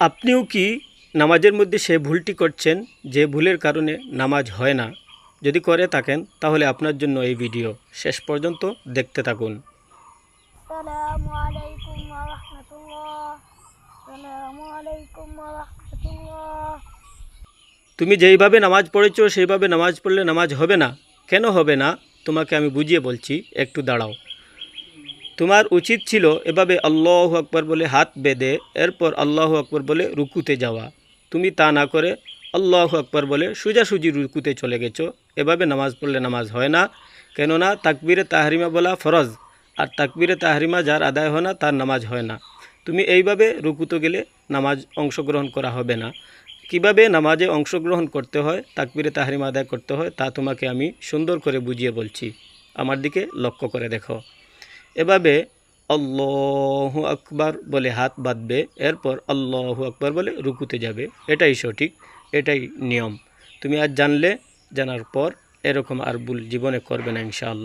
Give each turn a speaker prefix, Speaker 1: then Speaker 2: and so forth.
Speaker 1: আপনিও কি নামাজের মধ্যে সে ভুলটি করছেন যে ভুলের কারণে নামাজ হয় না? যদি করে থাকেন তাহলে আপনার জন্য এই ভিডিও শেষ পর্যন্ত দেখতে থাকুন।
Speaker 2: আসসালামু আলাইকুম ওয়া রাহমাতুল্লাহ। আসসালামু আলাইকুম ওয়া রাহমাতুল্লাহ।
Speaker 1: তুমি যেইভাবে নামাজ পড়েছো সেইভাবে নামাজ পড়লে নামাজ হবে না। কেন হবে না তোমাকে আমি বুঝিয়ে বলছি, একটু দাঁড়াও। তোমার উচিত ছিল এভাবে আল্লাহু আকবার বলে হাত বেঁধে এরপর আল্লাহু আকবার বলে রুকুতে যাওয়া। তুমি তা না করে আল্লাহু আকবার বলে সোজাসুজি রুকুতে চলে গেছো। এভাবে নামাজ পড়লে নামাজ হয় না। কেননা তাকবীরে তাহরিমা বলা ফরজ, আর তাকবীরে তাহরিমা যার আদায় হয় না তার নামাজ হয় না। তুমি এইভাবে রুকুতে গেলে নামাজ অংশগ্রহণ করা হবে না। কিভাবে নামাজে অংশগ্রহণ করতে হয়, তাকবীরে তাহরিমা আদায় করতে হয় তা তোমাকে আমি সুন্দর করে বুঝিয়ে বলছি। আমার দিকে লক্ষ্য করে দেখো। এভাবে আল্লাহু আকবার বলে হাত বাঁধবে, এরপর আল্লাহু আকবার বলে রুকুতে যাবে। এটাই সঠিক, এটাই নিয়ম। তুমি আজ জানলে, জানার পর এরকম আর ভুল জীবনে করবে না ইনশাআল্লাহ।